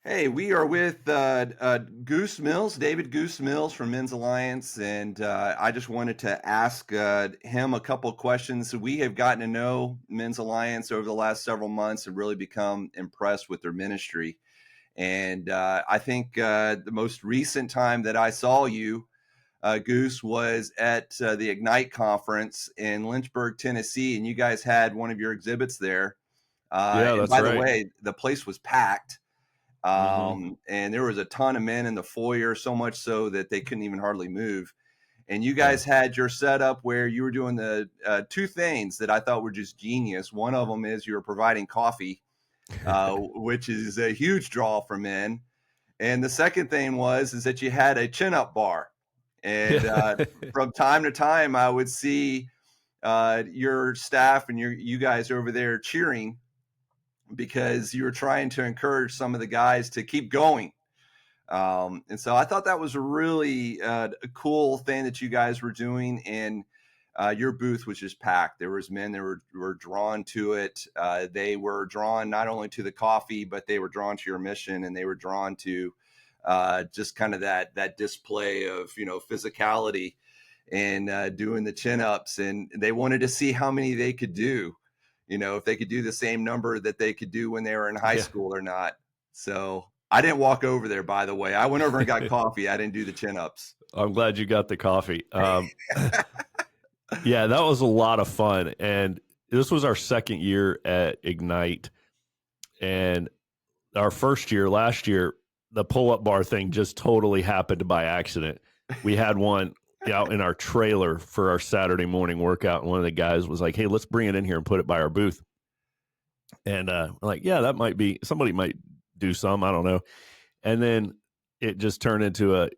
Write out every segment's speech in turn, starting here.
Hey, we are with Goose Mills, David Goose Mills from Men's Alliance, and I just wanted to ask him a couple of questions. We have gotten to know Men's Alliance over the last several months and really become impressed with their ministry. And I think the most recent time that I saw you, Goose, was at the Ignite conference in Lynchburg, Tennessee, and you guys had one of your exhibits there. Yeah, And that's by the right. way, the place was packed. Mhm. And there was a ton of men in the foyer, so much so that they couldn't even hardly move. And you Yeah. guys had your setup where you were doing the two things that I thought were just genius. One of them is you were providing coffee, which is a huge draw for men. And the second thing is that you had a chin up bar. And Yeah. from time to time, I would see your staff and you guys over there cheering because you were trying to encourage some of the guys to keep going. And so I thought that was a really a cool thing that you guys were doing. And your booth was just packed. There was men that were drawn to it. They were drawn not only to the coffee, but they were drawn to your mission, and they were drawn to just kind of that display of physicality and doing the chin ups. And they wanted to see how many they could do. If they could do the same number that they could do when they were in high Yeah. school or not. So I didn't walk over there, by the way. I went over and got coffee. I didn't do the chin ups. I'm glad you got the coffee. Yeah, that was a lot of fun, and this was our second year at Ignite, and our first year, last year, the pull-up bar thing just totally happened by accident. We had one out in our trailer for our Saturday morning workout, and one of the guys was like, "Hey, let's bring it in here and put it by our booth." And we're like, "Yeah, that might be somebody might do some, I don't know." And then it just turned into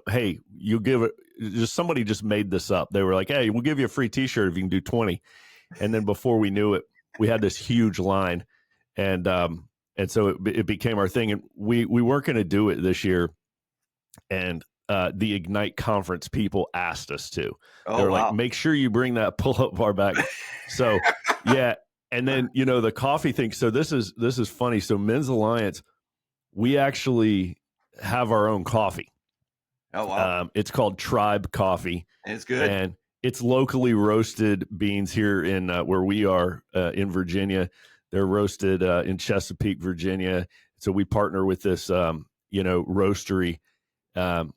hey, you give it, just somebody just made this up. They were like, "Hey, we'll give you a free t-shirt if you can do 20." And then before we knew it, we had this huge line. And so it became our thing. And we weren't going to do it this year. And the Ignite conference people asked us to. They Oh were like, wow. "Make sure you bring that pull-up bar back." So yeah. And then, the coffee thing. So this is funny. So Men's Alliance, we actually have our own coffee. Oh wow. It's called Tribe Coffee, And it's good. and it's locally roasted beans here in where we are in Virginia. They're roasted in Chesapeake, Virginia. So we partner with this, roastery um,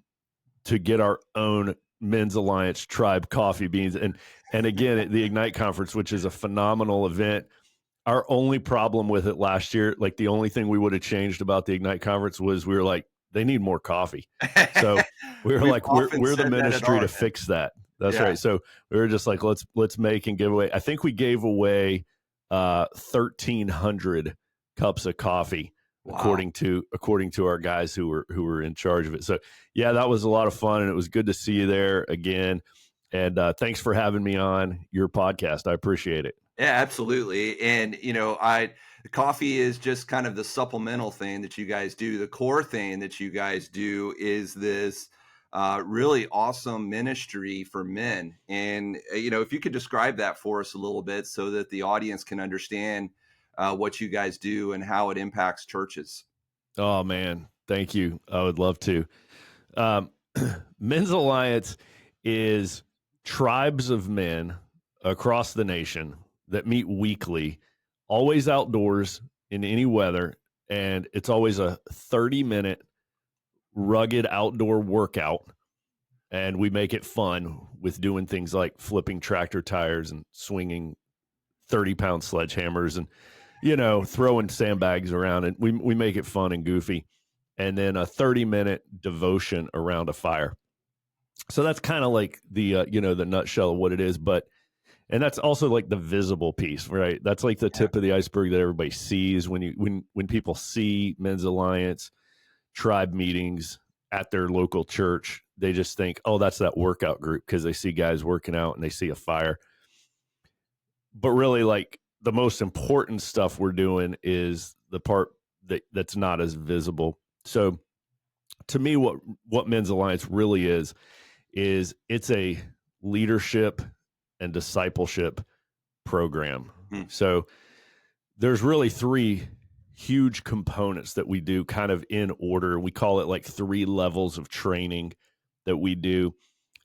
to get our own Men's Alliance Tribe Coffee beans. And again, at the Ignite Conference, which is a phenomenal event. Our only problem with it last year, like the only thing we would have changed about the Ignite Conference was we were like, they need more coffee. So we were We've like, often we're the said that at ministry our to event. fix that. That's Yeah. right. So we were just like, let's make and give away. I think we gave away 1,300 cups of coffee Wow. according to our guys who were in charge of it. So yeah, that was a lot of fun, and it was good to see you there again. And thanks for having me on your podcast. I appreciate it. Yeah, absolutely. And I the coffee is just kind of the supplemental thing that you guys do. The core thing that you guys do is this really awesome ministry for men. And if you could describe that for us a little bit so that the audience can understand what you guys do and how it impacts churches. Oh man, thank you. I would love to. Um, Men's Alliance is tribes of men across the nation that meet weekly, always outdoors in any weather. And it's always a 30-minute rugged outdoor workout. And we make it fun with doing things like flipping tractor tires and swinging 30-pound sledgehammers and, throwing sandbags around. And we make it fun and goofy. And then a 30-minute devotion around a fire. So that's kind of like the nutshell of what it is, and that's also like the visible piece, right? That's like the Yeah. tip of the iceberg that everybody sees when people see Men's Alliance tribe meetings at their local church. They just think, oh, that's that workout group, because they see guys working out and they see a fire. But really, like, the most important stuff we're doing is the part that's not as visible. So to me, what Men's Alliance really is it's a leadership and discipleship program. Hmm. So there's really three huge components that we do kind of in order. We call it like 3 levels of training that we do.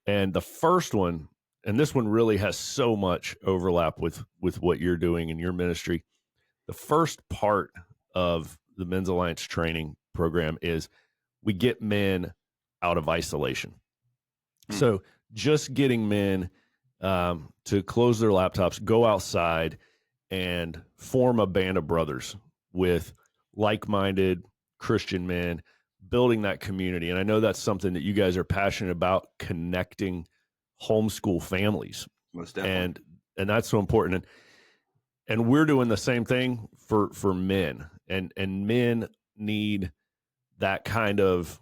And the first one, and this one really has so much overlap with what you're doing in your ministry. The first part of the Men's Alliance training program is we get men out of isolation. So just getting men to close their laptops, go outside, and form a band of brothers with like-minded Christian men, building that community. And I know that's something that you guys are passionate about, connecting homeschool families. Most definitely. And that's so important. And we're doing the same thing for men. And men need that kind of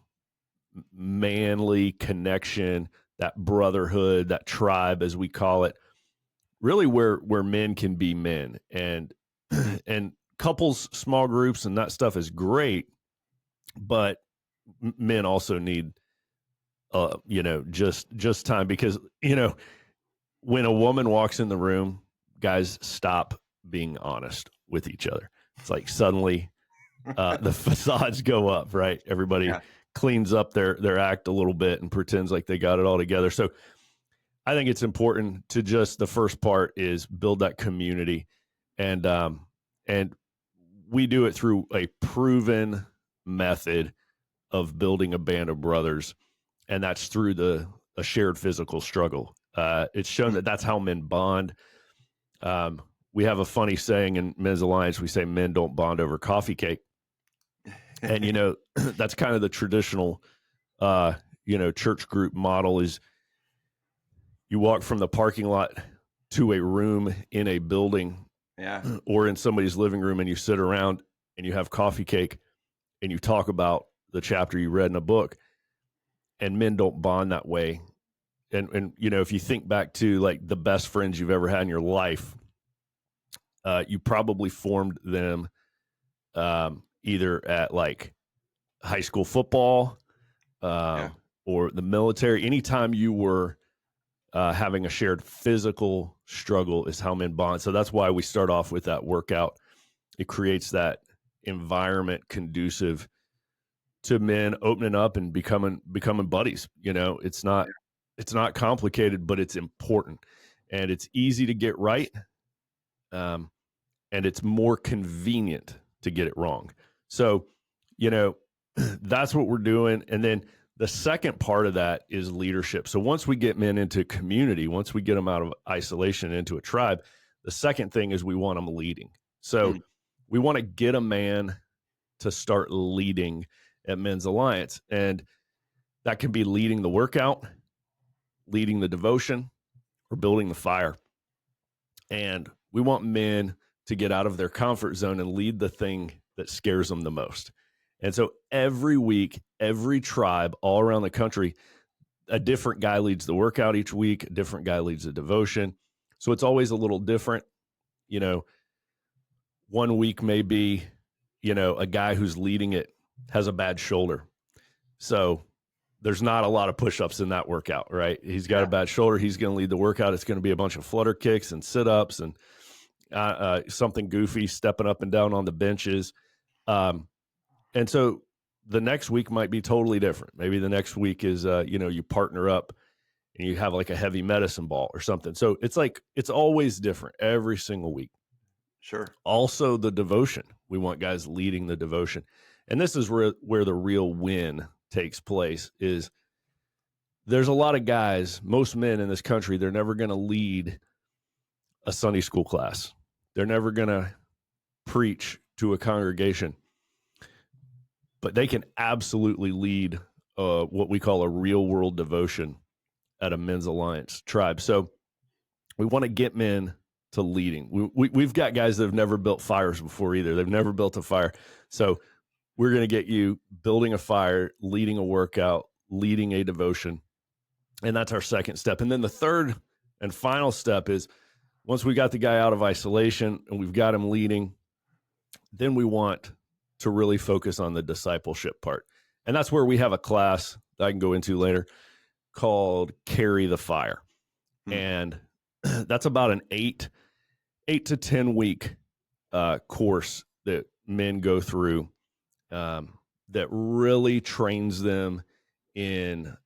manly connection, that brotherhood, that tribe, as we call it, really where men can be men. And and couples, small groups, and that stuff is great, but men also need just time, because when a woman walks in the room, guys stop being honest with each other. It's like suddenly the facades go up, right? Everybody cleans up their act a little bit and pretends like they got it all together. So I think it's important to just, the first part is build that community, and we do it through a proven method of building a band of brothers, and that's through a shared physical struggle. It's shown that that's how men bond. We have a funny saying in Men's Alliance. We say men don't bond over coffee cake. And, that's kind of the traditional, church group model is you walk from the parking lot to a room in a building or in somebody's living room, and you sit around and you have coffee cake and you talk about the chapter you read in a book. And men don't bond that way. And if you think back to like the best friends you've ever had in your life, you probably formed them either at like high school football or the military. Anytime you were having a shared physical struggle is how men bond. So that's why we start off with that workout. It creates that environment conducive to men opening up and becoming buddies. It's not complicated, but it's important, and it's easy to get right. And it's more convenient to get it wrong. So, that's what we're doing. And then the second part of that is leadership. So once we get men into community, once we get them out of isolation into a tribe, the second thing is we want them leading. So we want to get a man to start leading at Men's Alliance. And that can be leading the workout, leading the devotion, or building the fire. And we want men to get out of their comfort zone and lead the thing that scares them the most. And so every week, every tribe all around the country, a different guy leads the workout each week, a different guy leads the devotion. So it's always a little different. 1 week may be, a guy who's leading it has a bad shoulder. So there's not a lot of push-ups in that workout, right? He's got a bad shoulder. He's going to lead the workout. It's going to be a bunch of flutter kicks and sit-ups and something goofy, stepping up and down on the benches. And so the next week might be totally different. Maybe the next week is, you partner up and you have like a heavy medicine ball or something. So it's always different every single week. Sure. Also the devotion. We want guys leading the devotion. And this is where the real win takes place. Is there's a lot of guys, most men in this country, they're never going to lead a Sunday school class. They're never going to preach to a congregation, but they can absolutely lead what we call a real world devotion at a Men's Alliance tribe. So we want to get men to leading. We've got guys that have never built fires before either. They've never built a fire. So we're going to get you building a fire, leading a workout, leading a devotion. And that's our second step. And then the third and final step is once we got the guy out of isolation and we've got him leading, then we want to really focus on the discipleship part. And that's where we have a class that I can go into later called Carry the Fire. And that's about an 8 to 10 week course that men go through, that really trains them in,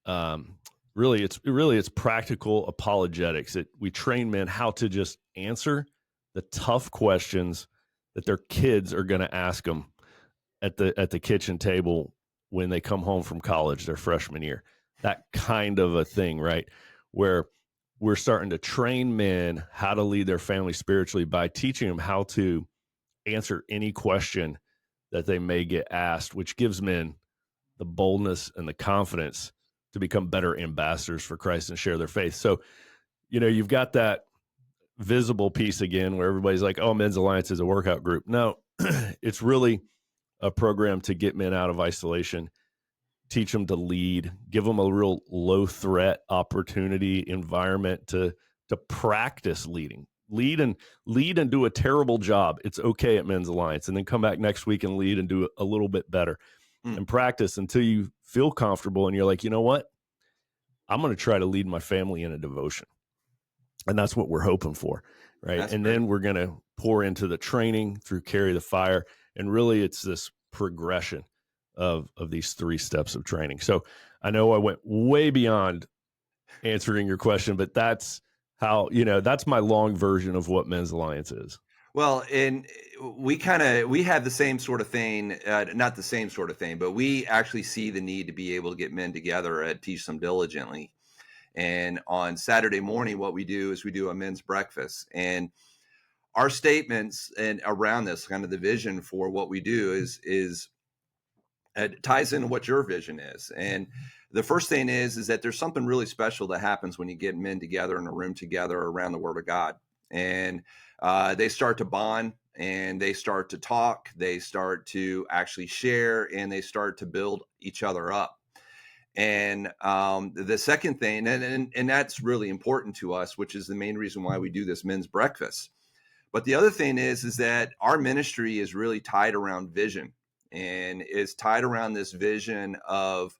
it's practical apologetics. We train men how to just answer the tough questions that their kids are going to ask them at the kitchen table when they come home from college their freshman year. That kind of a thing, right? Where we're starting to train men how to lead their family spiritually by teaching them how to answer any question that they may get asked, which gives men the boldness and the confidence to become better ambassadors for Christ and share their faith. So, you've got that visible piece again where everybody's like, oh, Men's Alliance is a workout group. No, it's really a program to get men out of isolation, teach them to lead, give them a real low threat opportunity environment to practice leading. Lead and do a terrible job. It's okay at Men's Alliance, and then come back next week and lead and do a little bit better Mm, and practice until you feel comfortable and you're like, you know what? I'm going to try to lead my family in a devotion. And that's what we're hoping for, right? that's And great. then we're going to pour into the training through Carry the Fire. And really, it's this progression of these 3 steps of training. So I know I went way beyond answering your question, but that's how, that's my long version of what Men's Alliance is. Well, and we have the same sort of thing, not the same sort of thing, but we actually see the need to be able to get men together and teach them diligently. And on Saturday morning, what we do is we do a men's breakfast, and our statements and around this kind of the vision for what we do is it ties into what your vision is. And the first thing is that there's something really special that happens when you get men together in a room together around the Word of God, and they start to bond and they start to talk, they start to actually share, and they start to build each other up. And the second thing, and that's really important to us, which is the main reason why we do this men's breakfast. But the other thing is that our ministry is really tied around vision, and is tied around this vision of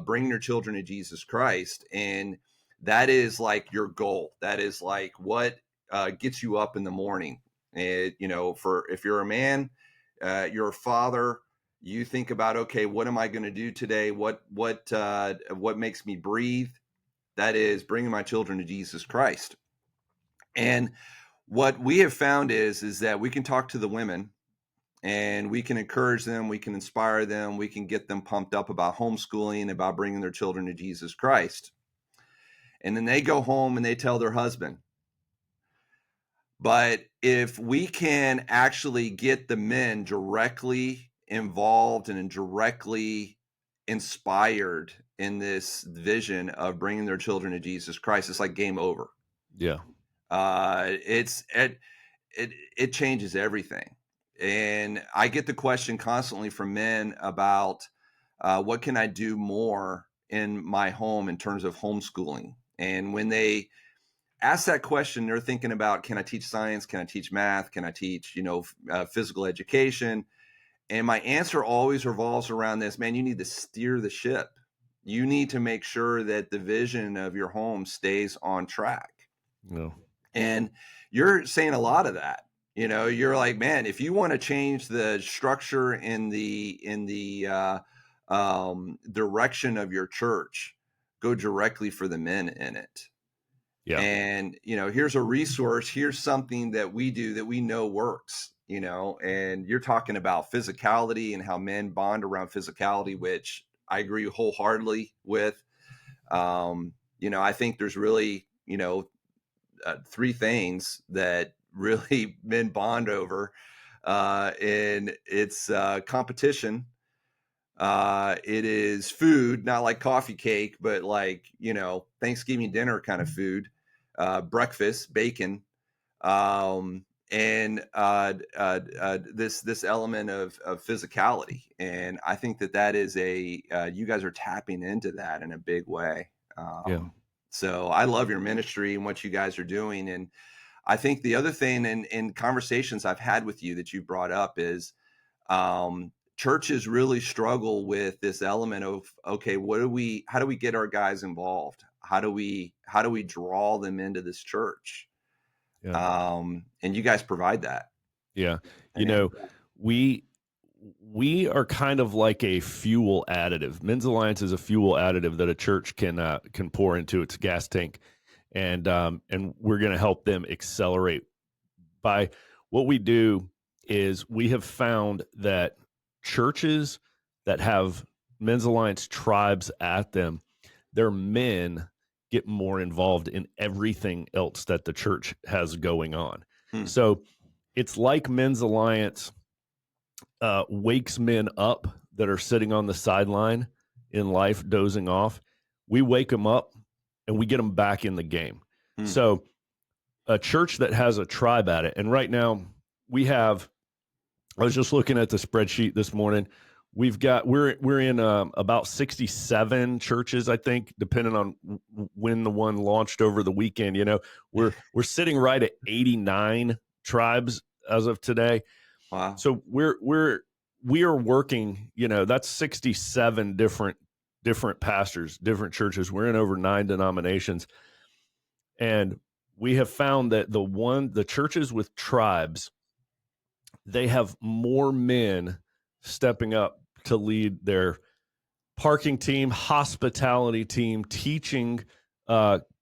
bringing your children to Jesus Christ, and that is like your goal. That is like what gets you up in the morning. And for if you're a man, you're a father. You think about, okay, what am I going to do today? What makes me breathe? That is bringing my children to Jesus Christ. And what we have found is that we can talk to the women and we can encourage them, we can inspire them, we can get them pumped up about homeschooling, about bringing their children to Jesus Christ. And then they go home and they tell their husband. But if we can actually get the men directly involved and directly inspired in this vision of bringing their children to Jesus Christ, it's like game over. Yeah. It changes everything. And I get the question constantly from men about what can I do more in my home in terms of homeschooling. And when they ask that question, they're thinking about, can I teach science? Can I teach math? Can I teach, physical education? And my answer always revolves around this: man, you need to steer the ship. You need to make sure that the vision of your home stays on track. No. And you're saying a lot of that. You're like, man, if you want to change the structure in the direction of your church, go directly for the men in it. Yeah. And here's a resource, here's something that we do that we know works. And you're talking about physicality and how men bond around physicality, which I agree wholeheartedly with. I think there's really 3 things that really men bond over, and it's competition. It is food, not like coffee cake, but like Thanksgiving dinner kind of food, breakfast, bacon, and this element of physicality. And I think that is you guys are tapping into that in a big way. Yeah. So I love your ministry and what you guys are doing. And I think the other thing in conversations I've had with you that you brought up is churches really struggle with this element of, okay, how do we get our guys involved? How do we draw them into this church? Yeah. And you guys provide that. Yeah. You Yeah. know, we we are kind of like a fuel additive. Men's Alliance is a fuel additive that a church can pour into its gas tank, and we're going to help them accelerate by what we do is we have found that churches that have Men's Alliance tribes at them, their men get more involved in everything else that the church has going on. Hmm. So it's like Men's Alliance wakes men up that are sitting on the sideline in life, dozing off. We wake them up and we get them back in the game. Hmm. So a church that has a tribe at it, and right now I was just looking at the spreadsheet this morning. We're in about 67 churches, I think, depending on when the one launched over the weekend. We're sitting right at 89 tribes as of today. Wow. So we are working. That's 67 different pastors, different churches. We're in over 9 denominations, and we have found that the churches with tribes, they have more men stepping up to lead their parking team, hospitality team, teaching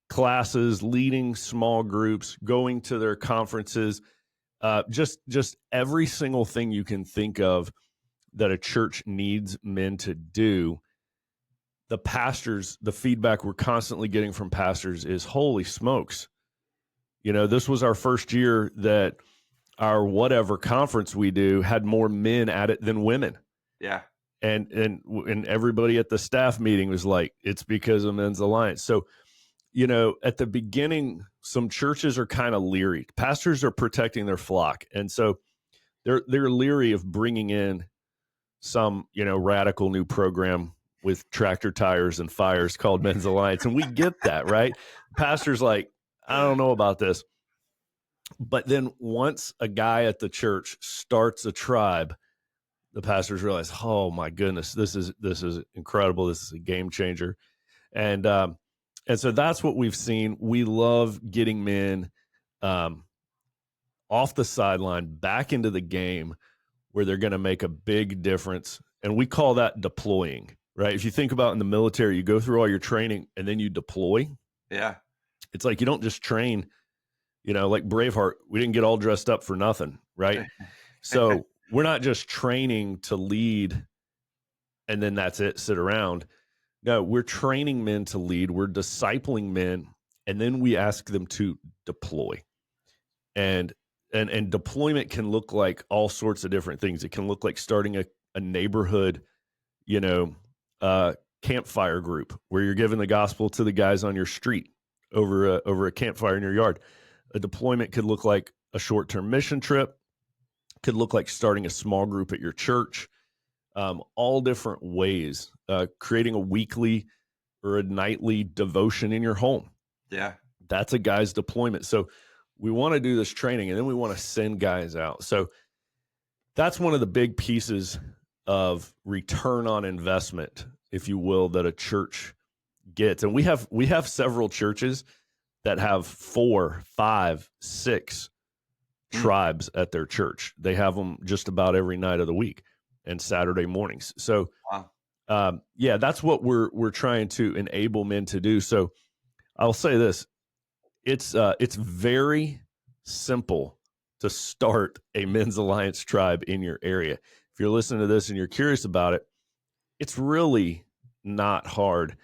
classes, leading small groups, going to their conferences, just every single thing you can think of that a church needs men to do. The pastors, the feedback we're constantly getting from pastors is, holy smokes. This was our first year that our whatever conference we do had more men at it than women. Yeah. And everybody at the staff meeting was like, it's because of Men's Alliance. So, at the beginning, some churches are kind of leery. Pastors are protecting their flock. And so they're leery of bringing in some, radical new program with tractor tires and fires called Men's Alliance. And we get that, right? Pastor's like, I don't know about this. But then once a guy at the church starts a tribe, the pastors realize, oh my goodness, this is incredible. This is a game changer. And so that's what we've seen. We love getting men off the sideline back into the game where they're going to make a big difference. And we call that deploying, right? If you think about in the military, you go through all your training and then you deploy. Yeah. It's like you don't just train, like Braveheart, we didn't get all dressed up for nothing, right? So we're not just training to lead and then that's it, sit around. No, we're training men to lead. We're discipling men, and then we ask them to deploy. And deployment can look like all sorts of different things. It can look like starting a neighborhood, campfire group where you're giving the gospel to the guys on your street over a campfire in your yard. A deployment could look like a short-term mission trip, could look like starting a small group at your church, all different ways, creating a weekly or a nightly devotion in your home. Yeah. That's a guy's deployment. So we want to do this training and then we want to send guys out. So that's one of the big pieces of return on investment, if you will, that a church gets. And we have several churches that have 4, 5, 6 tribes at their church. They have them just about every night of the week and Saturday mornings. So, wow. That's what we're trying to enable men to do. So I'll say this, it's very simple to start a Men's Alliance tribe in your area. If you're listening to this and you're curious about it, it's really not hard.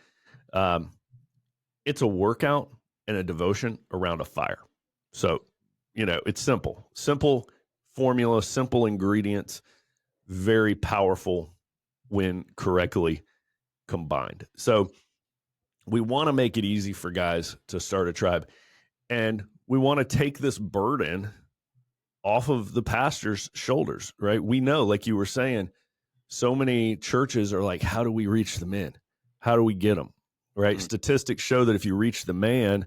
It's a workout and a devotion around a fire. So, it's simple formula, simple ingredients, very powerful when correctly combined. So we want to make it easy for guys to start a tribe, and we want to take this burden off of the pastor's shoulders, right? We know, like you were saying, so many churches are like, how do we reach the men? How do we get them? Right? Mm-hmm. Statistics show that if you reach the man,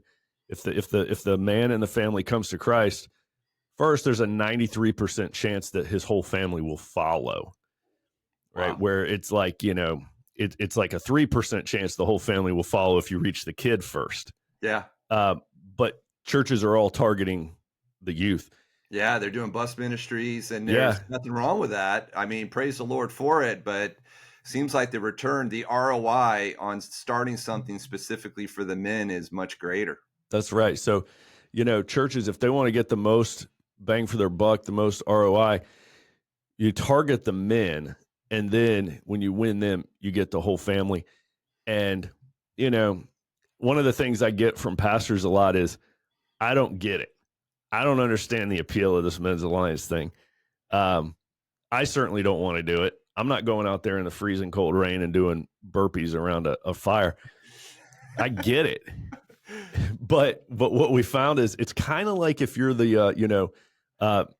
if the man in the family comes to Christ, first, there's a 93% chance that his whole family will follow, right? Wow. Where it's like, it's like a 3% chance the whole family will follow if you reach the kid first. Yeah. But churches are all targeting the youth. Yeah, they're doing bus ministries, and there's Yeah, nothing wrong with that. I mean, praise the Lord for it, but seems like the return, the ROI on starting something specifically for the men is much greater. that's right. So, churches, if they want to get the most bang for their buck, the most ROI, you target the men, and then when you win them, you get the whole family. And, you know, one of the things I get from pastors a lot is, I don't get it. I don't understand the appeal of this men's alliance thing. Um, I certainly don't want to do it. I'm not going out there in the freezing cold rain and doing burpees around a fire. I get it. But what we found is it's kind of like if you're the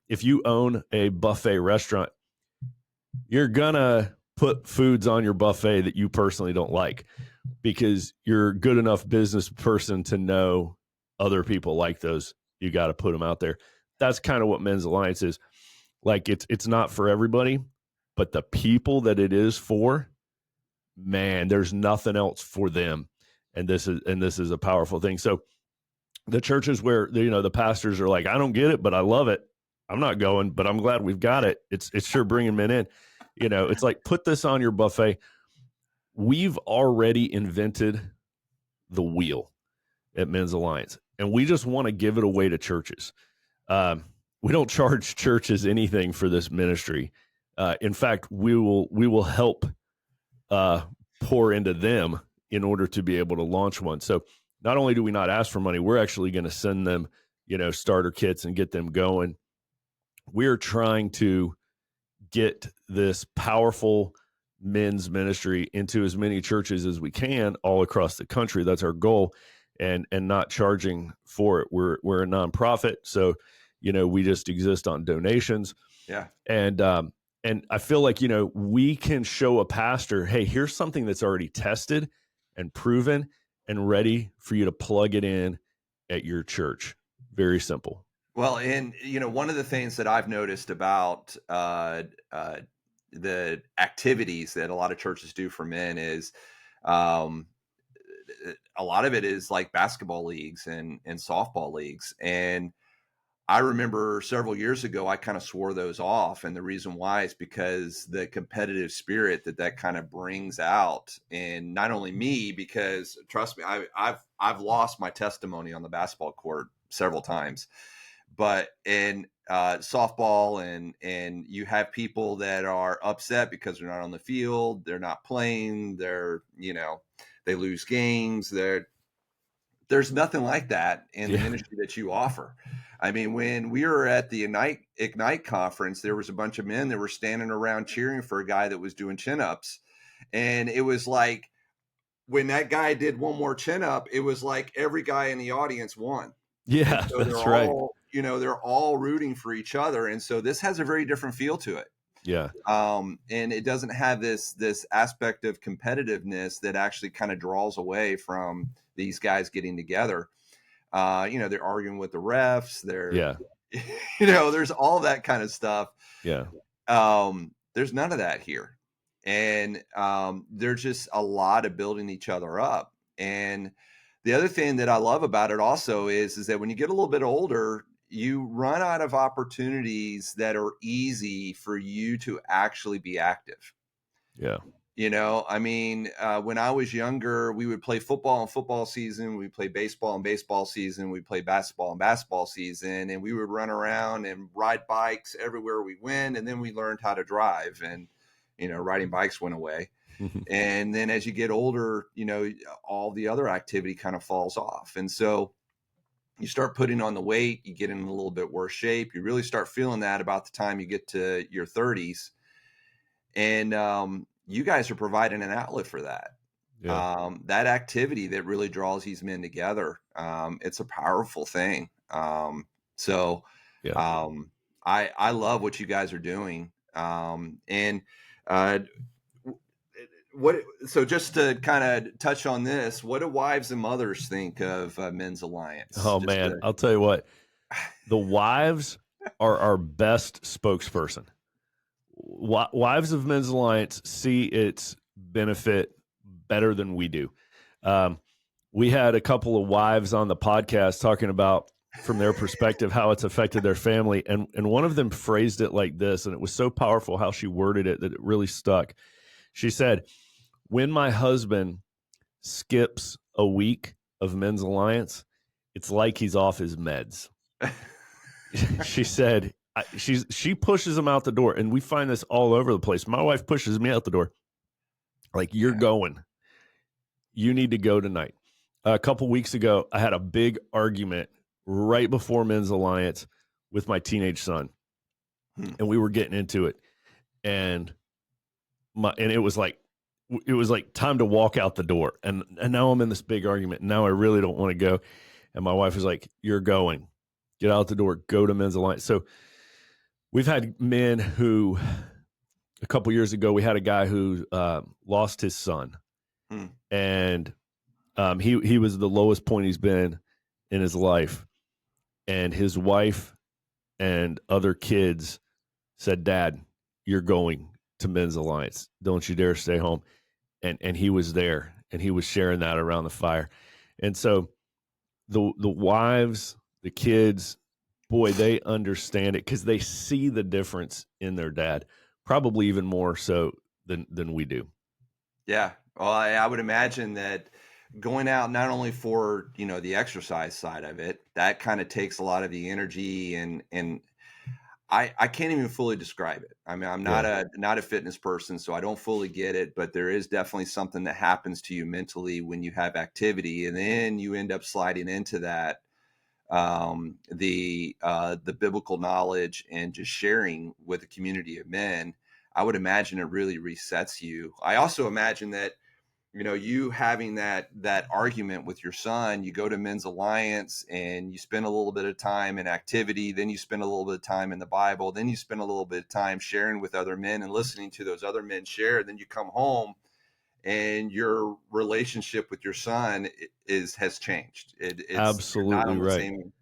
if you own a buffet restaurant, you're gonna put foods on your buffet that you personally don't like because you're a good enough business person to know other people like those. You got to put them out there. That's kind of what Men's Alliance is. Like it's not for everybody, but the people that it is for, man, there's nothing else for them. And this is a powerful thing. So the churches where the pastors are like, I don't get it, but I love it. I'm not going, but I'm glad we've got it. It's sure bringing men in. It's like, put this on your buffet. We've already invented the wheel at Men's Alliance, and we just want to give it away to churches. We don't charge churches anything for this ministry. In fact, we will help pour into them in order to be able to launch one. So not only do we not ask for money, we're actually going to send them, starter kits and get them going. We're trying to get this powerful men's ministry into as many churches as we can all across the country. That's our goal, and not charging for it. We're a nonprofit, so we just exist on donations. Yeah. And I feel like we can show a pastor, hey, here's something that's already tested and proven and ready for you to plug it in at your church. Very simple. Well, and one of the things that I've noticed about the activities that a lot of churches do for men is um, a lot of it is like basketball leagues and softball leagues. And I remember several years ago, I kind of swore those off. And the reason why is because the competitive spirit that kind of brings out, and not only me, because trust me, I've lost my testimony on the basketball court several times, but in softball, and you have people that are upset because they're not on the field, they're not playing, they lose games. There's nothing like that in the Yeah. ministry that you offer. I mean, when we were at the Ignite conference, there was a bunch of men that were standing around cheering for a guy that was doing chin ups. And it was like, when that guy did one more chin up, it was like every guy in the audience won. And Yeah, so that's right. they're all rooting for each other. And so this has a very different feel to it. Yeah. And it doesn't have this aspect of competitiveness that actually kind of draws away from these guys getting together. They're arguing with the refs. Yeah. There's all that kind of stuff. Yeah. There's none of that here. And there's just a lot of building each other up. And the other thing that I love about it also is that when you get a little bit older, you run out of opportunities that are easy for you to actually be active. Yeah. I mean, when I was younger, we would play football in football season. We play baseball in baseball season. We play basketball in basketball season, and we would run around and ride bikes everywhere we went. And then we learned how to drive, and riding bikes went away. And then as you get older, all the other activity kind of falls off. And so you start putting on the weight, you get in a little bit worse shape. You really start feeling that about the time you get to your 30s. And you guys are providing an outlet for that. Yeah. That activity that really draws these men together. It's a powerful thing. So Yeah. I love what you guys are doing. And uh, so just to kind of touch on this, what do wives and mothers think of Men's Alliance? Oh man, I'll tell you what. The wives are our best spokesperson. Wives of Men's Alliance see its benefit better than we do. We had a couple of wives on the podcast talking about from their perspective, how it's affected their family. And one of them phrased it like this, and it was so powerful how she worded it that it really stuck. She said, when my husband skips a week of Men's Alliance, it's like he's off his meds. She said, she pushes him out the door, and we find this all over the place. My wife pushes me out the door, like, you're Yeah. going. You need to go tonight. A couple weeks ago, I had a big argument right before Men's Alliance with my teenage son, and we were getting into it, and it was like time to walk out the door, and now I'm in this big argument. And now I really don't want to go, and my wife was like, "You're going. Get out the door. Go to Men's Alliance." So we've had men who, a couple years ago, we had a guy who lost his son, and he was the lowest point he's been in his life, and his wife and other kids said, "Dad, you're going to Men's Alliance. Don't you dare stay home." And he was there, and he was sharing that around the fire. And so the wives, the kids, boy, they understand it because they see the difference in their dad, probably even more so than we do. Yeah. Well, I would imagine that going out, not only for, the exercise side of it, that kind of takes a lot of the energy, and I can't even fully describe it. I mean, I'm not a fitness person, so I don't fully get it, but there is definitely something that happens to you mentally when you have activity, and then you end up sliding into that, the biblical knowledge and just sharing with a community of men. I would imagine it really resets you. I also imagine that, you having that argument with your son, you go to Men's Alliance and you spend a little bit of time in activity, then you spend a little bit of time in the Bible, then you spend a little bit of time sharing with other men and listening to those other men share. Then you come home and your relationship with your son has changed. You're not Absolutely on the right. same,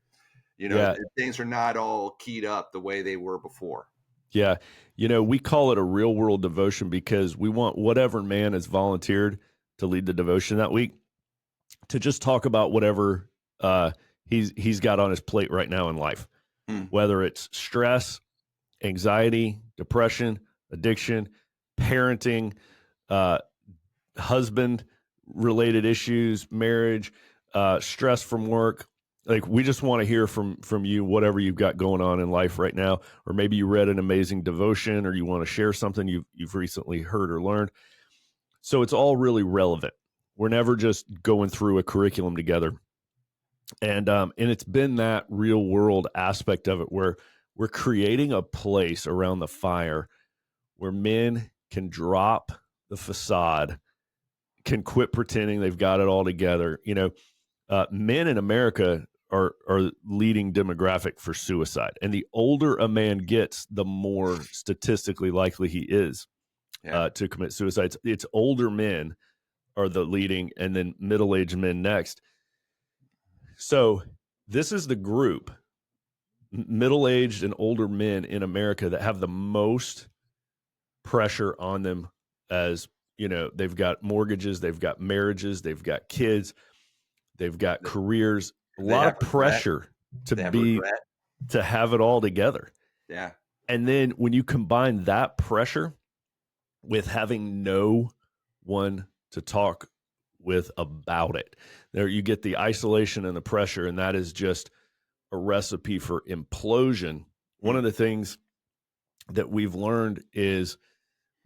Yeah. things are not all keyed up the way they were before. Yeah. We call it a real world devotion because we want whatever man has volunteered to lead the devotion that week to just talk about whatever he's got on his plate right now in life, whether it's stress, anxiety, depression, addiction, parenting, husband related issues, marriage, stress from work. Like, we just want to hear from you, whatever you've got going on in life right now, or maybe you read an amazing devotion, or you want to share something you've recently heard or learned. So it's all really relevant. We're never just going through a curriculum together. And it's been that real world aspect of it where we're creating a place around the fire where men can drop the facade, can quit pretending they've got it all together. Men in America are leading demographic for suicide, and the older a man gets, the more statistically likely he is to commit suicide. It's older men are the leading, and then middle-aged men next. So this is the group, middle-aged and older men in America, that have the most pressure on them. As they've got mortgages, they've got marriages, they've got kids, they've got careers, a lot of pressure to have it all together. Yeah. And then when you combine that pressure with having no one to talk with about it, there you get the isolation and the pressure, and that is just a recipe for implosion. One of the things that we've learned is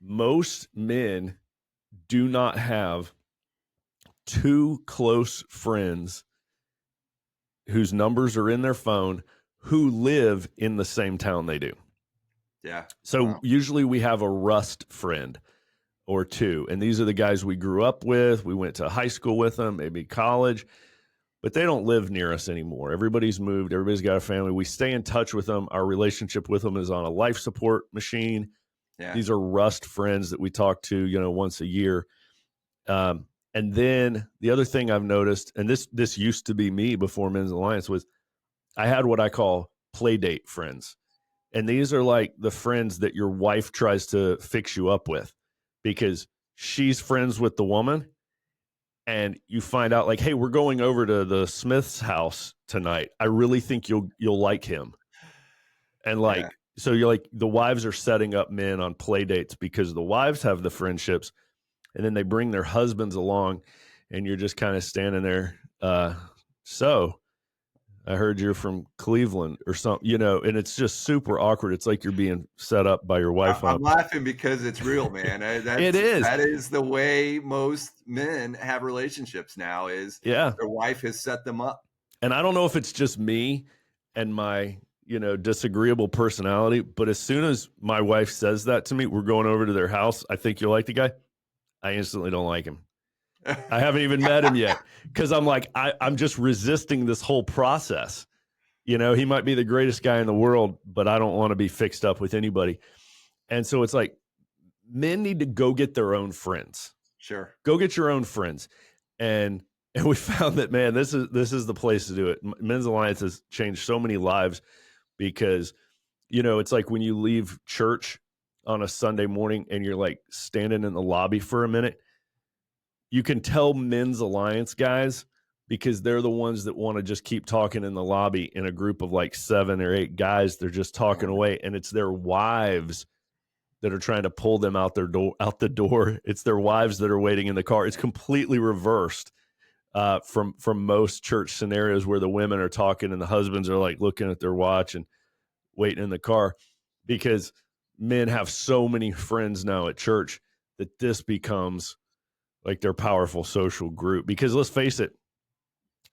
most men do not have two close friends whose numbers are in their phone who live in the same town they do. Yeah. So usually we have a rust friend or two, and these are the guys we grew up with. We went to high school with them, maybe college, but they don't live near us anymore. Everybody's moved. Everybody's got a family. We stay in touch with them. Our relationship with them is on a life support machine. Yeah. These are rust friends that we talk to, once a year. And then the other thing I've noticed, and this used to be me before Men's Alliance, was I had what I call play date friends. And these are like the friends that your wife tries to fix you up with because she's friends with the woman and you find out like, hey, we're going over to the Smith's house tonight. I really think you'll like him. And Yeah. like, so you're like, the wives are setting up men on play dates because the wives have the friendships, and then they bring their husbands along, and you're just kind of standing there. So I heard you're from Cleveland or something, and it's just super awkward. It's like you're being set up by your wife on I'm laughing because it's real, man. it is. That is the way most men have relationships now. Is Yeah. their wife has set them up. And I don't know if it's just me and my, disagreeable personality, but as soon as my wife says that to me, we're going over to their house. I think you'll like the guy. I instantly don't like him. I haven't even met him yet because I'm like, I'm just resisting this whole process. He might be the greatest guy in the world, but I don't want to be fixed up with anybody. And so it's like men need to go get their own friends. Sure. Go get your own friends. And we found that, man, this is the place to do it. Men's Alliance has changed so many lives because, it's like when you leave church on a Sunday morning and you're like standing in the lobby for a minute, you can tell Men's Alliance guys because they're the ones that want to just keep talking in the lobby in a group of like 7 or 8 guys. They're just talking away, and it's their wives that are trying to pull them out the door. It's their wives that are waiting in the car. It's completely reversed from most church scenarios where the women are talking and the husbands are like looking at their watch and waiting in the car, because men have so many friends now at church that this becomes like their powerful social group. Because let's face it,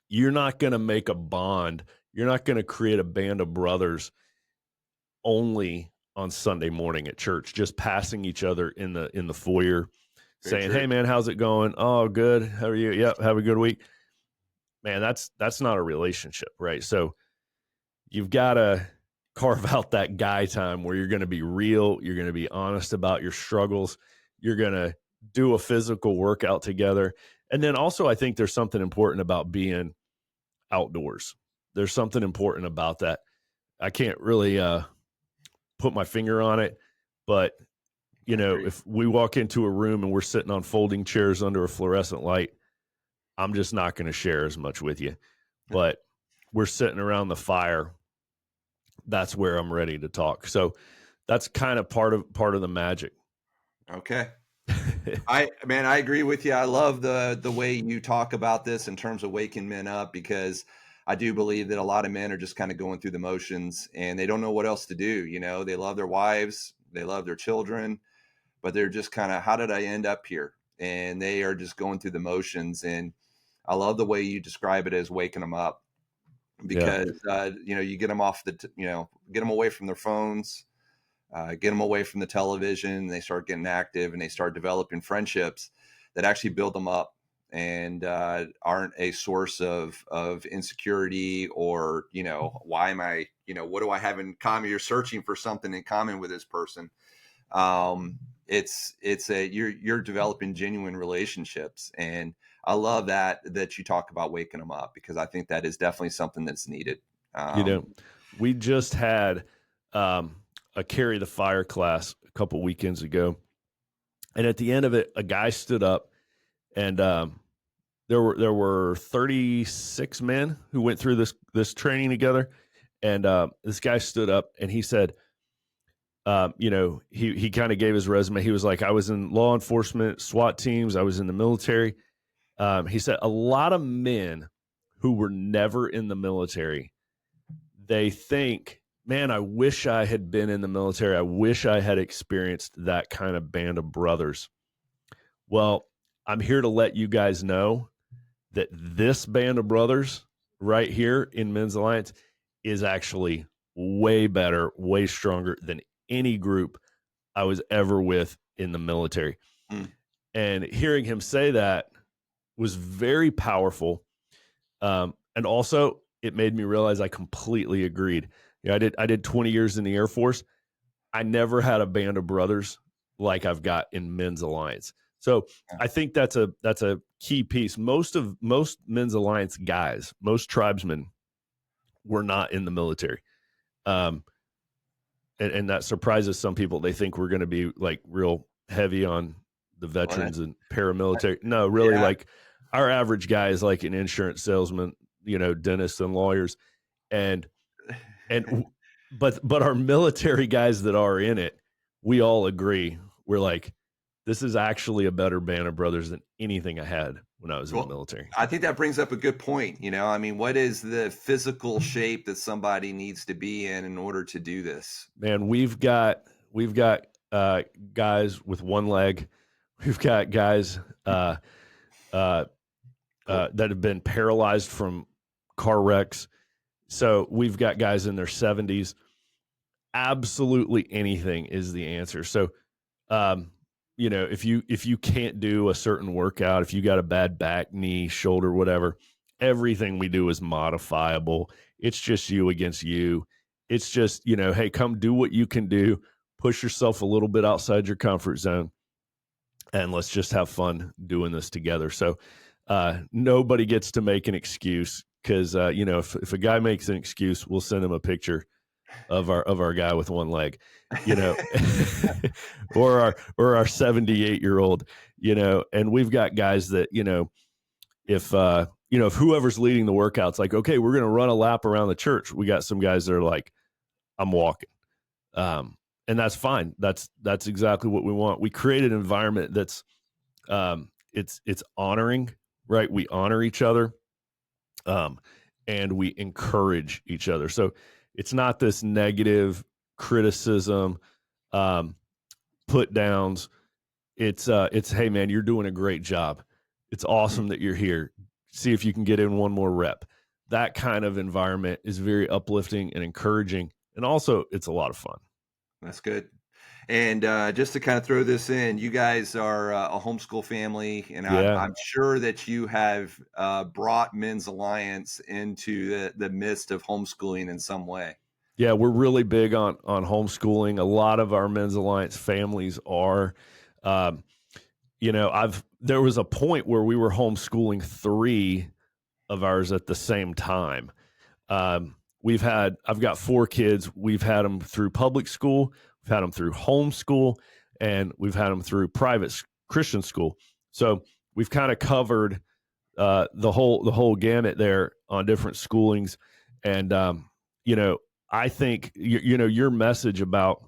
you're not going to make a bond. You're not going to create a band of brothers only on Sunday morning at church, just passing each other in the foyer, Very saying, true. "Hey man, how's it going? Oh, good. How are you? Yep, have a good week." Man, that's not a relationship, right? So you've got to carve out that guy time where you're going to be real, you're going to be honest about your struggles, you're going to do a physical workout together. And then also I think there's something important about being outdoors. There's something important about that. I can't really put my finger on it, but I agree. if we walk into a room and we're sitting on folding chairs under a fluorescent light, I'm just not going to share as much with you. But we're sitting around the fire, that's where I'm ready to talk. So that's kind of part of the magic. Okay. I agree with you. I love the way you talk about this in terms of waking men up, because I do believe that a lot of men are just kind of going through the motions and they don't know what else to do. They love their wives, they love their children, but they're just kind of, how did I end up here? And they are just going through the motions. And I love the way you describe it as waking them up, Yeah. because you get them off get them away from their phones, get them away from the television. They start getting active and they start developing friendships that actually build them up and aren't a source of insecurity, or why am I, what do I have in common? You're searching for something in common with this person. It's a you're developing genuine relationships, and I love that you talk about waking them up, because I think that is definitely something that's needed. You um know, we just had um, a carry the fire class a couple weekends ago, and at the end of it, a guy stood up, and there were 36 men who went through this training together, and this guy stood up and he said, he kind of gave his resume. He was like, I was in law enforcement, SWAT teams, I was in the military. He said a lot of men who were never in the military, they think, man, I wish I had been in the military. I wish I had experienced that kind of band of brothers. Well, I'm here to let you guys know that this band of brothers right here in Men's Alliance is actually way better, way stronger than any group I was ever with in the military. mm, And hearing him say that was very powerful. And also, it made me realize I completely agreed. I did 20 years in the Air Force. I never had a band of brothers like I've got in Men's Alliance. So yeah. I think that's a key piece. Most Men's Alliance guys, most tribesmen, were not in the military. Um, and that surprises some people. They think we're going to be like real heavy on the Well, veterans and paramilitary. No, really, yeah, like our average guy is like an insurance salesman, dentists and lawyers, and and but our military guys that are in it, we all agree. We're like, this is actually a better band of brothers than anything I had when I was in the Well, military. I think that brings up a good point. I mean, what is the physical shape that somebody needs to be in order to do this? Man, we've got guys with one leg. We've got guys uh, Cool. that have been paralyzed from car wrecks. So we've got guys in their 70s. Absolutely anything is the answer. So, um, if you can't do a certain workout, if you got a bad back, knee, shoulder, whatever, everything we do is modifiable. It's just you against you. It's just, hey, come do what you can do. Push yourself a little bit outside your comfort zone, and let's just have fun doing this together. So, nobody gets to make an excuse because, if a guy makes an excuse, we'll send him a picture of our guy with one leg, you know, or our 78-year-old, and we've got guys that, if whoever's leading the workouts, like, okay, we're going to run a lap around the church. We got some guys that are like, I'm walking. And that's fine. That's exactly what we want. We create an environment that's, it's honoring, right? We honor each other. Um, and we encourage each other. So it's not this negative criticism, um, put downs. It's hey man, you're doing a great job. It's awesome that you're here. See if you can get in one more rep. That kind of environment is very uplifting and encouraging, and also it's a lot of fun. That's good. And just to kind of throw this in, you guys are a homeschool family, and I'm, Yeah, I'm sure that you have brought Men's Alliance into the midst of homeschooling in some way. yeah, we're really big on homeschooling. A lot of our Men's Alliance families are. Um, there was a point where we were homeschooling three of ours at the same time. I've got four kids. We've had them through public school, we've had them through homeschool, and we've had them through private Christian school. So we've kind of covered the whole gamut there on different schoolings. And you know, I think your message about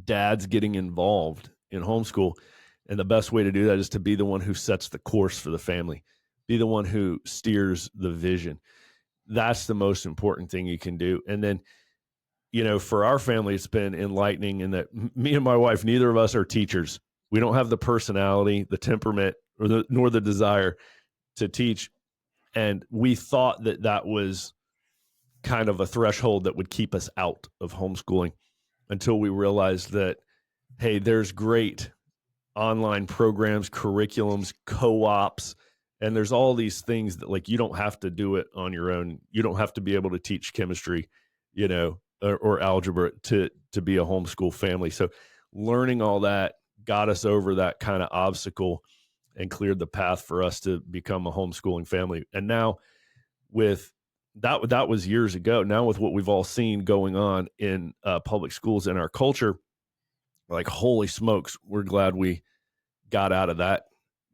dads getting involved in homeschool, and the best way to do that is to be the one who sets the course for the family, be the one who steers the vision. That's the most important thing you can do. And then, for our family, it's been enlightening in that me and my wife, neither of us are teachers. We don't have the personality, the temperament, nor the desire to teach. And we thought that was kind of a threshold that would keep us out of homeschooling until we realized that, hey, there's great online programs, curriculums, co-ops, and there's all these things that, like, you don't have to do it on your own. You don't have to be able to teach chemistry, or algebra to be a homeschool family. So learning all that got us over that kind of obstacle and cleared the path for us to become a homeschooling family. And now with that was years ago. Now with what we've all seen going on in public schools in our culture, like, holy smokes, we're glad we got out of that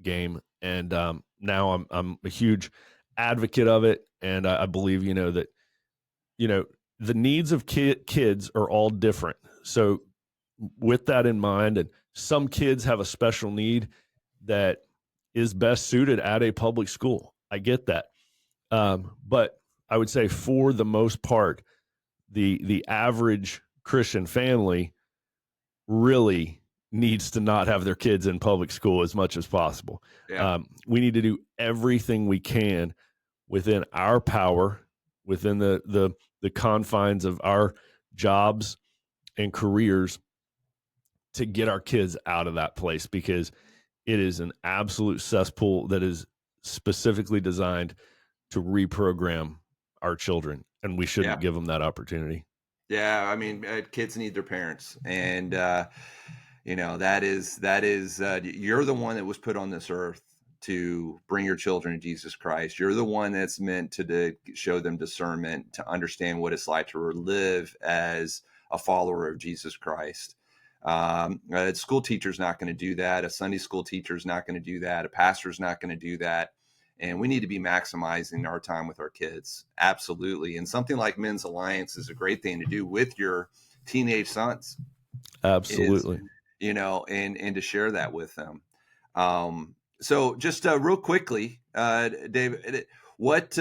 game. And now I'm a huge advocate of it, and I believe that you know the needs of kids are all different. So with that in mind, and some kids have a special need that is best suited at a public school. I get that, but I would say for the most part, the average Christian family really needs to not have their kids in public school as much as possible. Yeah. We need to do everything we can within our power, within the confines of our jobs and careers, to get our kids out of that place, because it is an absolute cesspool that is specifically designed to reprogram our children, and we shouldn't Yeah. give them that opportunity. Yeah, I mean, kids need their parents, and that is you're the one that was put on this earth to bring your children to Jesus Christ. You're the one that's meant to show them discernment, to understand what it's like to live as a follower of Jesus Christ. A school teacher's not going to do that. A Sunday school teacher's not going to do that. A pastor's not going to do that. and we need to be maximizing our time with our kids. Absolutely. And something like Men's Alliance is a great thing to do with your teenage sons, is, Absolutely. and to share that with them. So just real quickly, David, what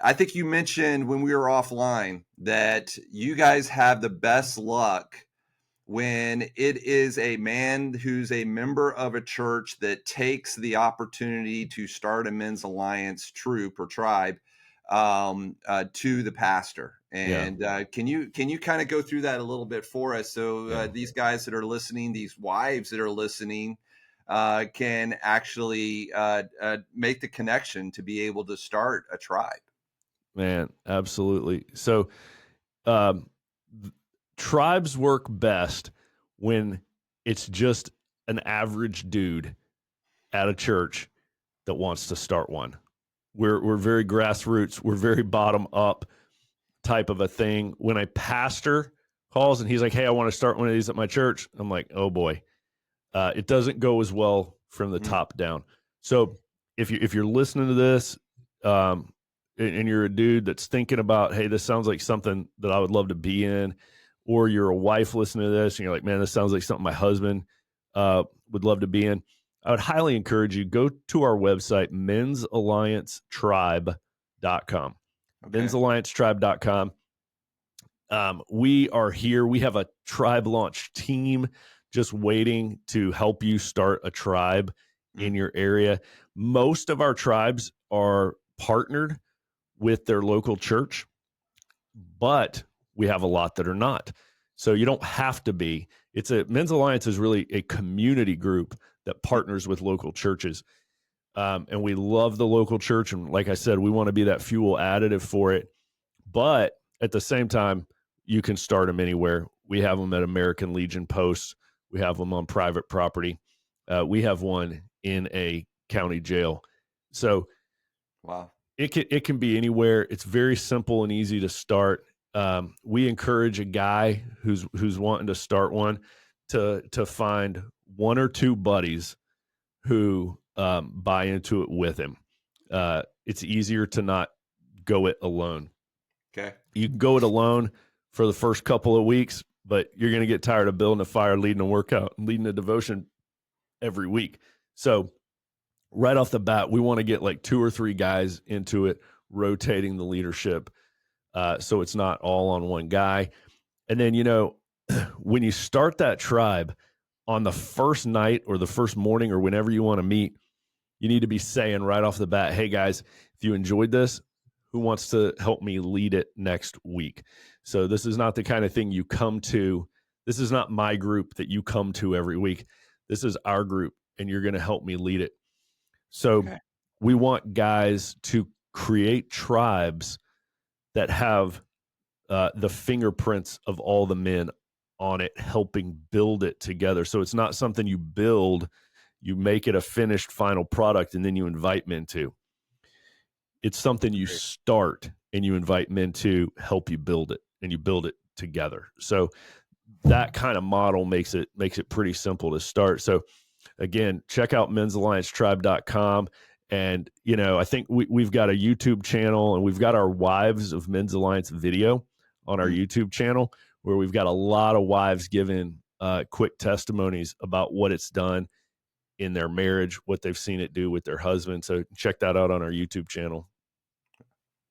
I think you mentioned when we were offline that you guys have the best luck when it is a man who's a member of a church that takes the opportunity to start a Men's Alliance troop or tribe, to the pastor. Yeah. And can you kind of go through that a little bit for us, so Yeah. these guys that are listening, these wives that are listening, can actually make the connection to be able to start a tribe? Man, absolutely. So, um, tribes work best when it's just an average dude at a church that wants to start one. We're very grassroots. We're very bottom up type of a thing. When a pastor calls and he's like, "Hey, I want to start one of these at my church," I'm like, "Oh boy." It doesn't go as well from the Mm, top down. So if you're listening to this, um, and you're a dude that's thinking about, hey, this sounds like something that I would love to be in, or you're a wife listening to this and you're like, man, this sounds like something my husband would love to be in. I would highly encourage you, go to our website, men'salliancetribe.com. okay. Men'salliancetribe.com. We are here. We have a tribe launch team just waiting to help you start a tribe in Mm, your area. Most of our tribes are partnered with their local church, but we have a lot that are not. So you don't have to be. Men's Alliance is really a community group that mm, partners with local churches. And we love the local church. And like I said, we want to be that fuel additive for it. But at the same time, you can start them anywhere. We have them at American Legion posts. We have them on private property. We have one in a county jail. So wow. it can be anywhere. It's very simple and easy to start. We encourage a guy who's wanting to start one to find one or two buddies who buy into it with him. It's easier to not go it alone. Okay. You can go it alone for the first couple of weeks, but you're going to get tired of building a fire, leading a workout, leading a devotion every week. So right off the bat, we want to get like 2 or 3 guys into it, rotating the leadership, so it's not all on one guy. And then, when you start that tribe on the first night or the first morning or whenever you want to meet, you need to be saying right off the bat, hey guys, if you enjoyed this, who wants to help me lead it next week? So this is not the kind of thing you come to. This is not my group that you come to every week. This is our group, and you're going to help me lead it. So Okay. we want guys to create tribes that have the fingerprints of all the men on it, helping build it together. So it's not something you build, you make it a finished final product, and then you invite men to. It's something you Great. start and you invite men to help you build it, and you build it together. So that kind of model makes it pretty simple to start. So again, check out men'salliancetribe.com. And, I think we've got a YouTube channel, and we've got our Wives of Men's Alliance video on our Mm. YouTube channel, where we've got a lot of wives giving quick testimonies about what it's done in their marriage, what they've seen it do with their husband. So check that out on our YouTube channel.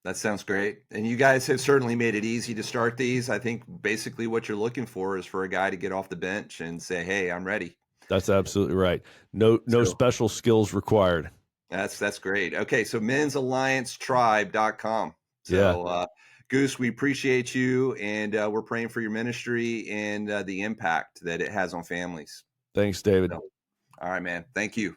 That sounds great. And you guys have certainly made it easy to start these. I think basically what you're looking for is for a guy to get off the bench and say, "Hey, I'm ready." That's absolutely right. No So special skills required. that's great. Okay, so men'salliancetribe.com. Yeah. So Goose, we appreciate you, and we're praying for your ministry and the impact that it has on families. Thanks, David. So, all right, man. Thank you.